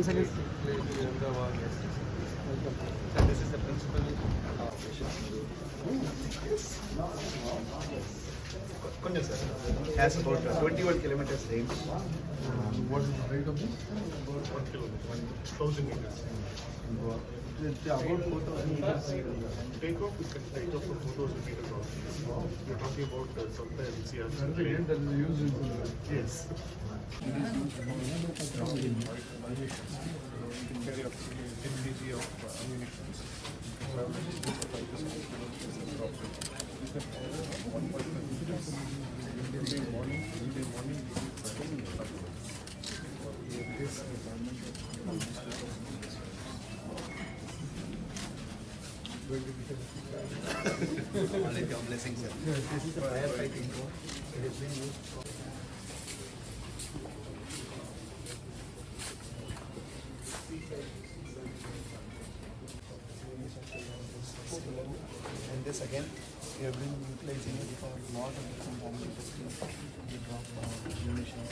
One second. And this is the principal Kunja sir has about 21 kilometers range. What is the height of this? About 1 kilometer, 1,000 meters. About 4,000 meters. Takeoff is take off for 4,000 meters also. We're talking about sometimes That is the end that is used in Yes. Carry up to 10 kg of ammunition. Only your blessings, sir. This is the firefighting code. It is being used for and this again, we have been utilizing it for a lot of different bombing systems. We drop munitions,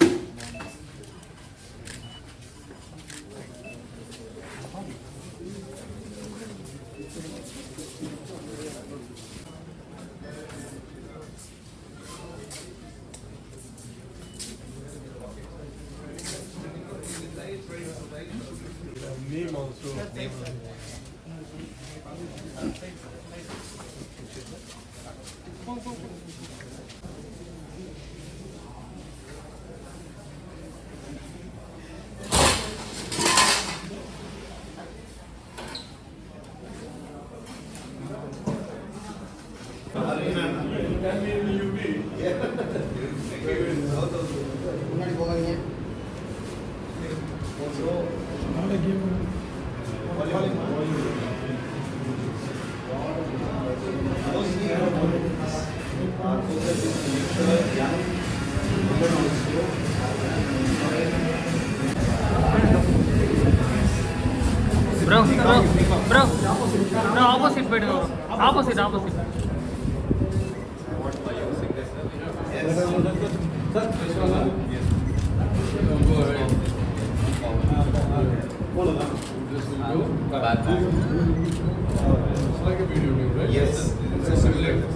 bombs. name also. Bro, opposite bed, opposite. It's like a video game, right? Yes. It's a simulator.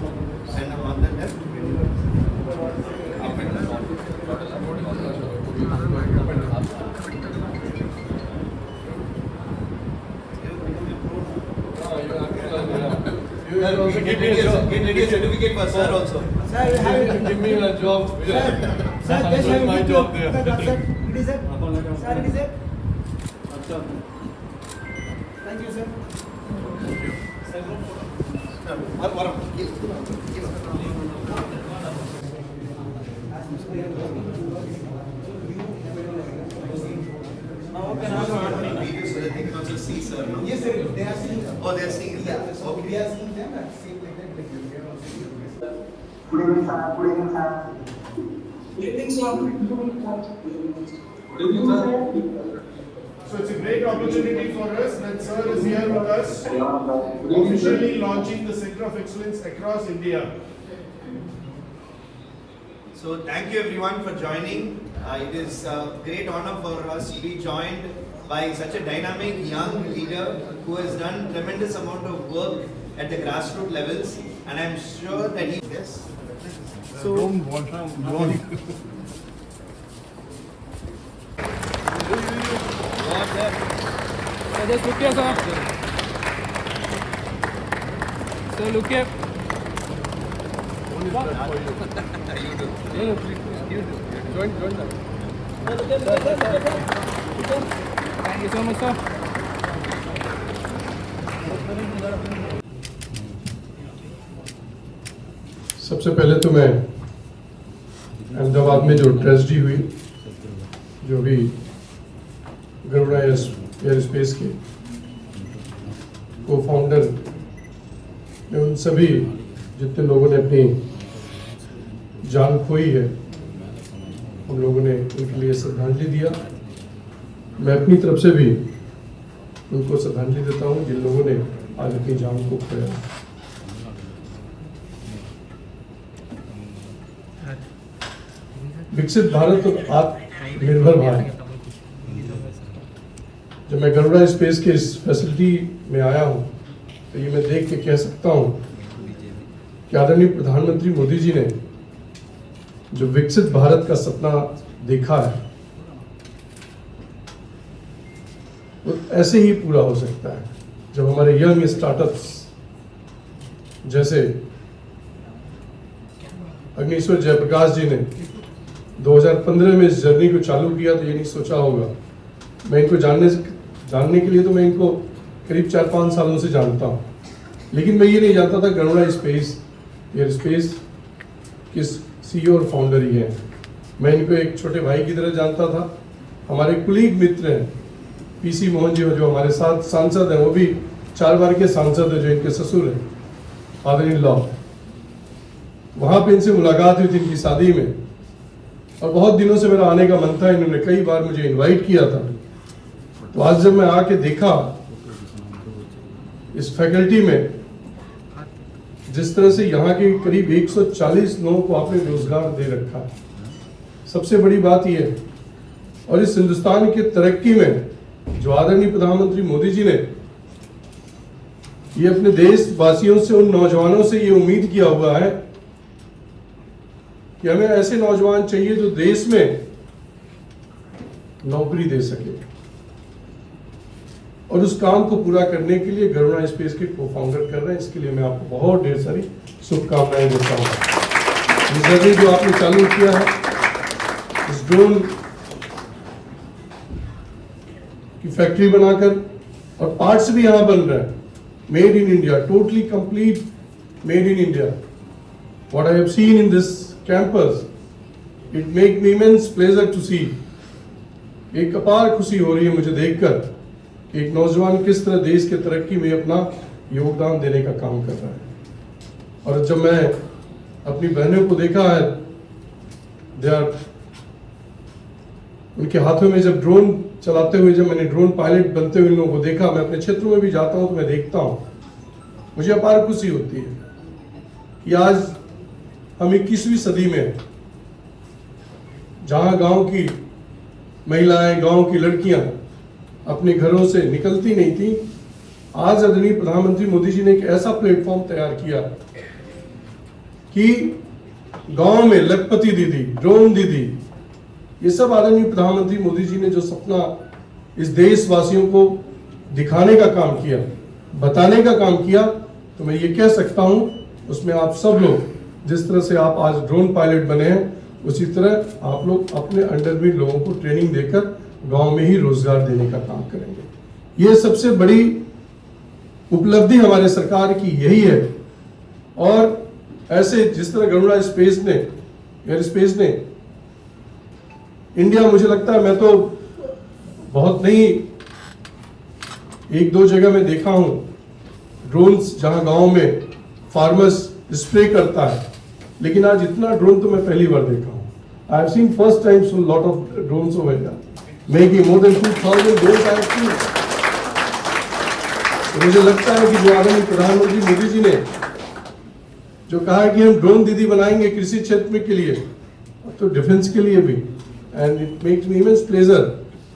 And on the left, Up and down. You have also get ready a certificate for sir also. give me a job. Sir, just That's my job there. It is it? Sir, it is it? Thank you, sir. Videos so that they can also see sir. No? Yes, sir. They are seeing. Oh, they are seeing it. Yeah, so Okay. we are seeing them and same like that. Like we are also seeing. Good evening, sir. Good evening, sir. So it's a great opportunity for us that sir is here with us, officially launching the Center of Excellence across India. So thank you everyone for joining. It is a great honor for us to be joined by such a dynamic young leader who has done tremendous amount of work at the grassroots levels, and I'm sure that he yes. So don't want. So just look here, sir. So look here. One is that for you. No, please, you do. Join them. Thank you so much, sir. सबसे पहले तो मैं अहमदाबाद में जो tragedy हुई, जो भी Garuda air space के को फाउंडर में उन सभी जितने लोगों ने अपनी जान खोई है, हम लोगों ने उनके लिए श्रद्धांजलि दिया। मैं अपनी तरफ से भी उनको श्रद्धांजलि देता हूँ जिन लोगों ने आज अपनी जान को खोया। विकसित भारत और आत्मनिर्भर भारत जब मैं गरुड़ा स्पेस के इस फैसिलिटी में आया हूँ तो ये मैं देख के कह सकता हूँ कि आदरणीय प्रधानमंत्री मोदी जी ने जो विकसित भारत का सपना देखा है वो ऐसे ही पूरा हो सकता है जब हमारे यंग स्टार्टअप्स जैसे अग्निश्वर जयप्रकाश जी ने 2015 में इस जर्नी को चालू किया तो ये नहीं सोचा होगा। मैं इनको जानने के लिए तो मैं इनको करीब 4-5 सालों से जानता हूँ, लेकिन मैं ये नहीं जानता था गरुड़ा स्पेस एयर स्पेस किस सीईओ और फाउंडर ही है। मैं इनको एक छोटे भाई की तरह जानता था। हमारे कुलीग मित्र हैं पीसी मोहन जी जो हमारे साथ सांसद हैं, वो भी 4 बार के सांसद हैं, जो इनके ससुर हैं फादर इन लॉ। वहाँ पे इनसे मुलाकात हुई थी इनकी शादी में, और बहुत दिनों से मेरा आने का मन था। इन्होंने कई बार मुझे इनवाइट किया था। तो आज जब मैं आके देखा इस फैकल्टी में जिस तरह से यहाँ के करीब 140 लोगों को आपने रोजगार दे रखा है, सबसे बड़ी बात यह है। और इस हिंदुस्तान की तरक्की में जो आदरणीय प्रधानमंत्री मोदी जी ने ये अपने देशवासियों से, उन नौजवानों से ये उम्मीद किया हुआ है कि हमें ऐसे नौजवान चाहिए जो देश में नौकरी दे सके, और उस काम को पूरा करने के लिए गरुड़ा स्पेस के को-फाउंडर कर रहे हैं। इसके लिए मैं आपको बहुत ढेर सारी शुभकामनाएं देता हूं। इस जर्नी जो आपने चालू किया है, इस ड्रोन की फैक्ट्री बनाकर, और पार्ट्स भी यहां बन रहे हैं, made in India, totally complete made in India. What I have seen in this campus, it make me immense pleasure to see. एक अपार खुशी हो रही है मुझे देखकर एक नौजवान किस तरह देश के तरक्की में अपना योगदान देने का काम कर रहा है। और जब मैं अपनी बहनों को देखा है, उनके हाथों में जब ड्रोन चलाते हुए, जब मैंने ड्रोन पायलट बनते हुए इन लोगों को देखा, मैं अपने क्षेत्रों में भी जाता हूं तो मैं देखता हूं, मुझे अपार खुशी होती है कि आज हम 21वीं सदी में, जहां गांव की महिलाएं, गांव की लड़कियां अपने घरों से निकलती नहीं थी, आज आदरणीय प्रधानमंत्री मोदी जी ने एक ऐसा प्लेटफॉर्म तैयार किया कि गांव में लखपति दीदी, ड्रोन दीदी, ये सब आदरणीय प्रधानमंत्री मोदी जी ने जो सपना इस देशवासियों को दिखाने का काम किया, बताने का काम किया, तो मैं ये कह सकता हूं उसमें आप सब लोग जिस तरह से आप आज ड्रोन पायलट बने हैं, उसी तरह आप लोग अपने अंडर भी लोगों को ट्रेनिंग देकर गांव में ही रोजगार देने का काम करेंगे। ये सबसे बड़ी उपलब्धि हमारे सरकार की यही है। और ऐसे जिस तरह गरुड़ा स्पेस ने, एयर स्पेस ने इंडिया, मुझे लगता है, मैं तो बहुत नहीं, 1-2 जगह में देखा हूं ड्रोन्स जहां गांव में फार्मर्स स्प्रे करता है, लेकिन आज इतना ड्रोन तो मैं पहली बार देखा हूं। आई have scene first time so lot of drones over here, making more than 2000 drones I have scene. मुझे लगता है कि जो आदरणीय प्रधानमंत्री मोदी जी ने जो कहा है कि हम ड्रोन दीदी बनाएंगे कृषि क्षेत्र में के लिए, तो डिफेंस के लिए भी, and it makes me immense pleasure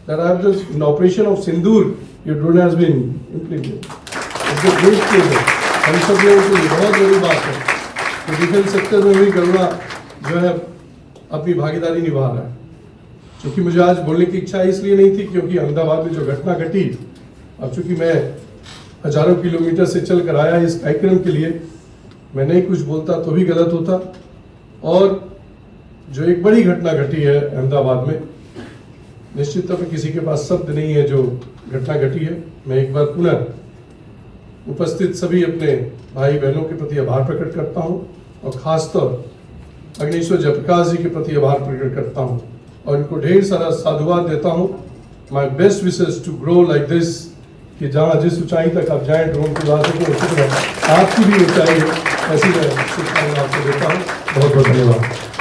that I have just in operation of Sindoor your drone has been implemented. It's a great pleasure. हम सब लोगों के लिए बहुत बड़ी बात है कि डिफेंस सेक्टर में भी गरुड़ा जो है अपनी भागीदारी निभा रहा है। क्योंकि मुझे आज बोलने की इच्छा इसलिए नहीं थी क्योंकि अहमदाबाद में जो घटना घटी, अब चूंकि मैं हजारों किलोमीटर से चल कर आया इस कार्यक्रम के लिए, मैं नहीं कुछ बोलता तो भी गलत होता। और जो एक बड़ी घटना घटी है अहमदाबाद में, निश्चित तौर पर किसी के पास शब्द नहीं है जो घटना घटी है। मैं एक बार पुनः उपस्थित सभी अपने भाई बहनों के प्रति आभार प्रकट करता हूं, और खासतौर अग्निश्वर जयप्रकाश जी के प्रति आभार प्रकट करता हूं, और इनको ढेर सारा साधुवाद देता हूं। My best wishes to grow like this, कि जहाँ जिस ऊंचाई तक आप जाएं ड्रोन की बात को उसी तरह आपकी भी ऊंचाई है, ऐसी मैं शुभकामनाएं आपको देता हूँ। बहुत बहुत धन्यवाद।